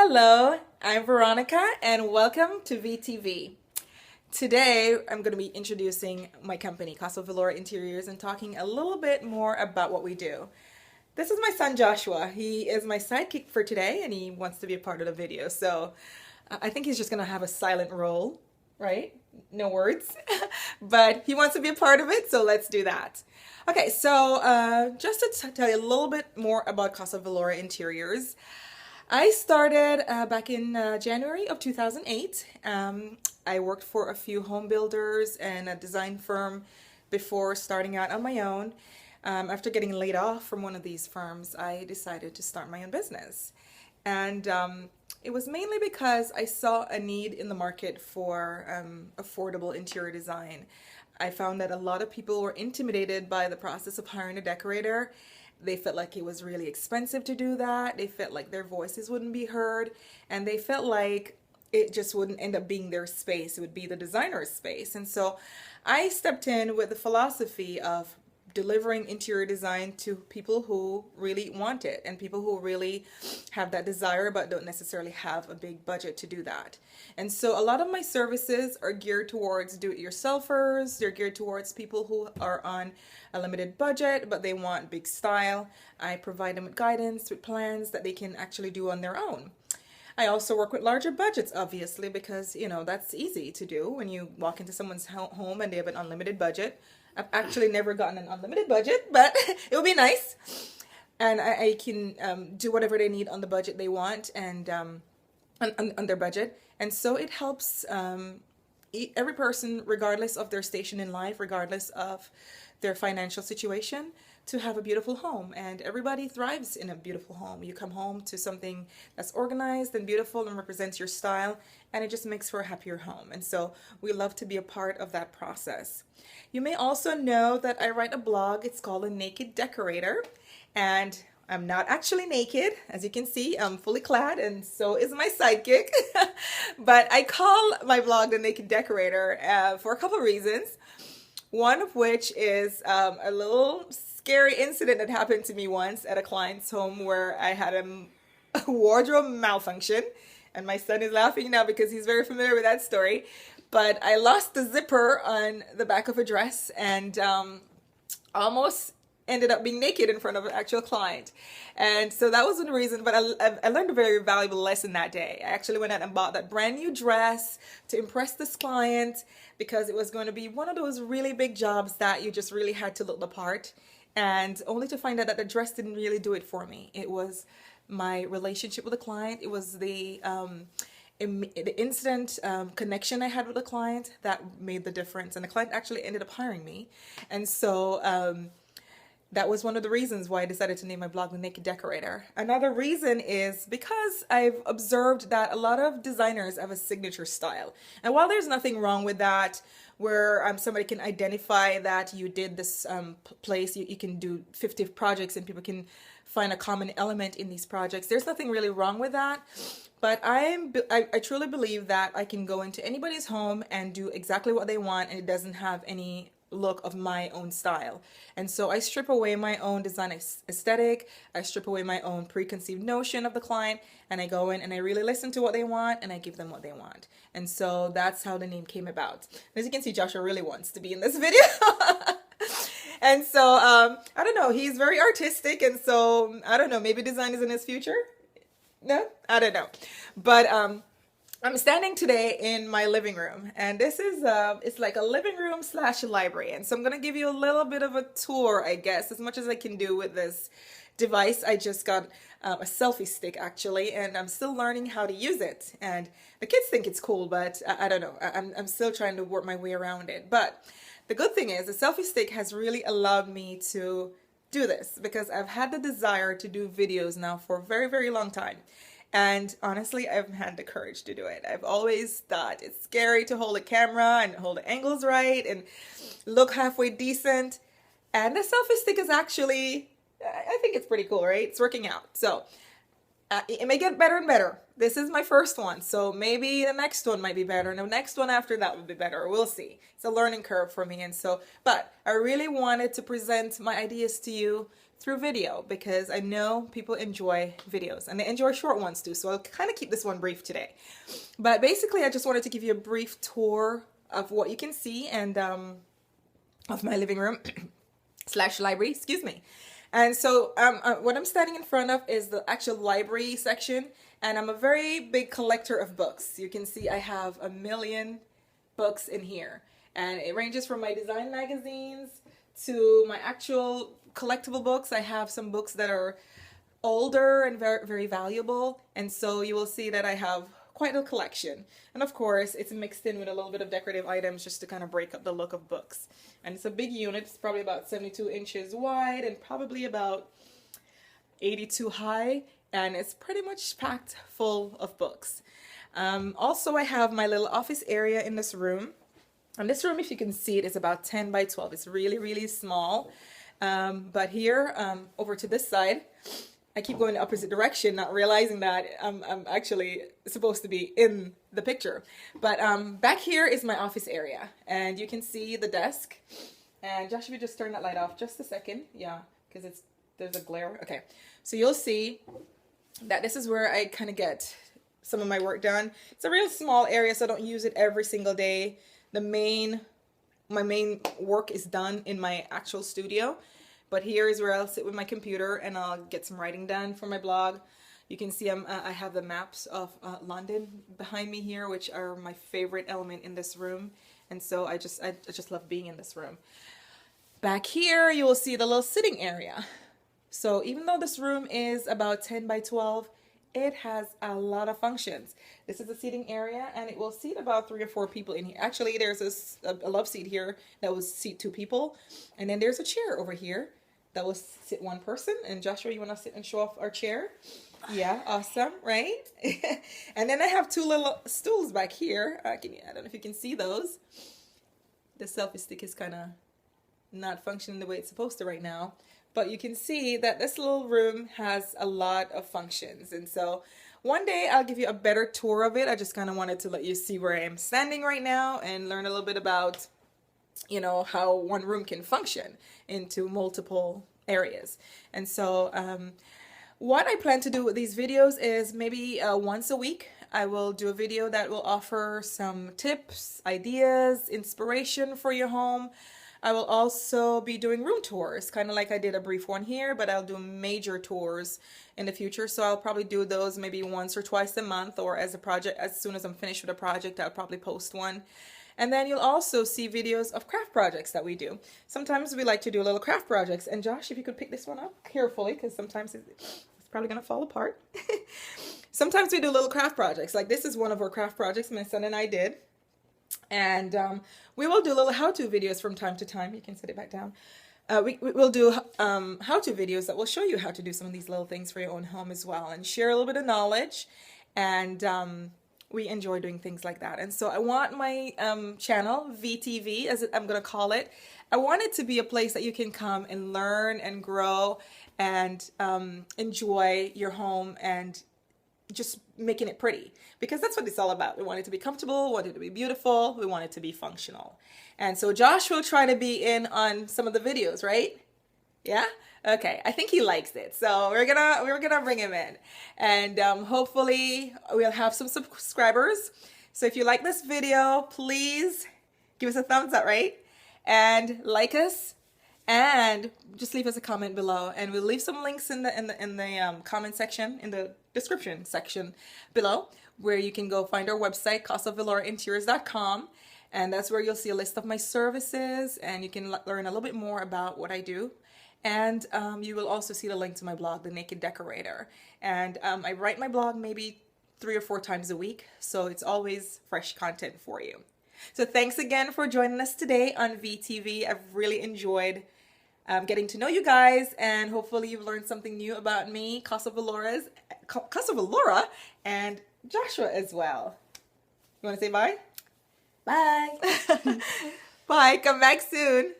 Hello, I'm Veronica and welcome to VTV. Today I'm going to be introducing my company, Casa Vilora Interiors, and talking a little bit more about what we do. This is my son Joshua. He is my sidekick for today and he wants to be a part of the video. So I think he's just going to have a silent role, right? No words. But he wants to be a part of it, so let's do that. Okay, so just to tell you a little bit more about Casa Vilora Interiors. I started back in January of 2008. I worked for a few home builders and a design firm before starting out on my own. After getting laid off from one of these firms, I decided to start my own business. And it was mainly because I saw a need in the market for affordable interior design. I found that a lot of people were intimidated by the process of hiring a decorator. They felt like it was really expensive to do that. They felt like their voices wouldn't be heard. And they felt like it just wouldn't end up being their space. It would be the designer's space. And so I stepped in with the philosophy of delivering interior design to people who really want it and people who really have that desire but don't necessarily have a big budget to do that. And so a lot of my services are geared towards do-it-yourselfers. They're geared towards people who are on a limited budget but they want big style. I provide them with guidance, with plans that they can actually do on their own. I also work with larger budgets, obviously, because, that's easy to do when you walk into someone's home and they have an unlimited budget. I've actually never gotten an unlimited budget, but it would be nice. And I can do whatever they need on the budget they want and on their budget. And so it helps every person, regardless of their station in life, regardless of their financial situation, to have a beautiful home. And everybody thrives in a beautiful home. You come home to something that's organized and beautiful and represents your style, and it just makes for a happier home. And so we love to be a part of that process. You may also know that I write a blog. It's called The Naked Decorator, and I'm not actually naked. As you can see, I'm fully clad, and so is my sidekick. But I call my blog The Naked Decorator for a couple of reasons. One of which is a little scary incident that happened to me once at a client's home where I had a wardrobe malfunction. And my son is laughing now because he's very familiar with that story. But I lost the zipper on the back of a dress and almost ended up being naked in front of an actual client. And so that was one reason, but I learned a very valuable lesson that day. I actually went out and bought that brand new dress to impress this client because it was going to be one of those really big jobs that you just really had to look the part. And only to find out that the dress didn't really do it for me. It was my relationship with the client. It was the instant connection I had with the client that made the difference. And the client actually ended up hiring me. And so that was one of the reasons why I decided to name my blog The Naked Decorator. Another reason is because I've observed that a lot of designers have a signature style. And while there's nothing wrong with that, where somebody can identify that you did this place, you can do 50 projects and people can find a common element in these projects. There's nothing really wrong with that. But I truly believe that I can go into anybody's home and do exactly what they want and it doesn't have any look of my own style. And so I strip away my own design aesthetic, I strip away my own preconceived notion of the client, and I go in and I really listen to what they want and I give them what they want. And so that's how the name came about. As you can see, Joshua really wants to be in this video. And so I don't know, he's very artistic, and so I don't know, maybe design is in his future. No, I don't know. But I'm standing today in my living room, and this is it's like a living room / library. And so I'm gonna give you a little bit of a tour, I guess, as much as I can do with this device. I just got a selfie stick actually, and I'm still learning how to use it. And the kids think it's cool, but I don't know. I'm still trying to work my way around it. But the good thing is the selfie stick has really allowed me to do this because I've had the desire to do videos now for a very, very long time. And honestly, I haven't had the courage to do it. I've always thought it's scary to hold a camera and hold the angles right and look halfway decent. And the selfie stick is actually, I think it's pretty cool, right? It's working out. So it may get better and better. This is my first one, so maybe the next one might be better, and the next one after that will be better. We'll see. It's a learning curve for me, and so, but I really wanted to present my ideas to you through video because I know people enjoy videos and they enjoy short ones too. So I'll kind of keep this one brief today. But basically, I just wanted to give you a brief tour of what you can see and of my living room slash library, excuse me. And so what I'm standing in front of is the actual library section, and I'm a very big collector of books. You can see I have a million books in here, and it ranges from my design magazines to my actual collectible books. I have some books that are older and very, very valuable, and so you will see that I have quite a collection. And of course, it's mixed in with a little bit of decorative items just to kind of break up the look of books. And it's a big unit. It's probably about 72 inches wide and probably about 82 high. And it's pretty much packed full of books. Also, I have my little office area in this room. And this room, if you can see it, is about 10 by 12. It's really, really small. But here, over to this side, I keep going the opposite direction, not realizing that I'm actually supposed to be in the picture. But back here is my office area, and you can see the desk. And Josh, if you just turn that light off just a second, yeah, because there's a glare. Okay, so you'll see that this is where I kind of get some of my work done. It's a real small area, so I don't use it every single day. My main work is done in my actual studio. But here is where I'll sit with my computer and I'll get some writing done for my blog. You can see I have the maps of London behind me here, which are my favorite element in this room. And so I just love being in this room. Back here, you will see the little sitting area. So even though this room is about 10 by 12, it has a lot of functions. This is the seating area, and it will seat about 3 or 4 people in here. Actually, there's a love seat here that will seat 2 people. And then there's a chair over here that will sit 1 person. And Joshua, you want to sit and show off our chair? Yeah, awesome, right? And then I have 2 little stools back here. I don't know if you can see those. The selfie stick is kind of not functioning the way it's supposed to right now. But you can see that this little room has a lot of functions. And so one day I'll give you a better tour of it. I just kind of wanted to let you see where I am standing right now and learn a little bit about, you know, how one room can function into multiple areas. And so what I plan to do with these videos is maybe once a week I will do a video that will offer some tips, ideas, inspiration for your home. I will also be doing room tours, kind of like I did a brief one here, but I'll do major tours in the future. So I'll probably do those maybe once or twice a month, or as soon as I'm finished with a project, I'll probably post one. And then you'll also see videos of craft projects that we do. Sometimes we like to do little craft projects. And Josh, if you could pick this one up carefully, because sometimes it's probably going to fall apart. Sometimes we do little craft projects. Like this is one of our craft projects my son and I did. And we will do little how-to videos from time to time. You can set it back down. We'll do how-to videos that will show you how to do some of these little things for your own home as well, and share a little bit of knowledge. And we enjoy doing things like that. And so I want my channel, VTV, as I'm going to call it, I want it to be a place that you can come and learn and grow and enjoy your home and just making it pretty, because that's what it's all about. We want it to be comfortable, we want it to be beautiful, we want it to be functional. And so Josh will try to be in on some of the videos, right? Yeah? Okay, I think he likes it. So we're gonna bring him in. And hopefully we'll have some subscribers. So if you like this video, please give us a thumbs up, right? And like us. And just leave us a comment below, and we'll leave some links in the comment section, in the description section below, where you can go find our website, CasaViloraInteriors.com, and that's where you'll see a list of my services, and you can learn a little bit more about what I do. And you will also see the link to my blog, The Naked Decorator. And I write my blog maybe 3 or 4 times a week, so it's always fresh content for you. So thanks again for joining us today on VTV. I've really enjoyed getting to know you guys, and hopefully you've learned something new about me, Casa Vilora, and Joshua as well. You want to say bye? Bye. Bye. Come back soon.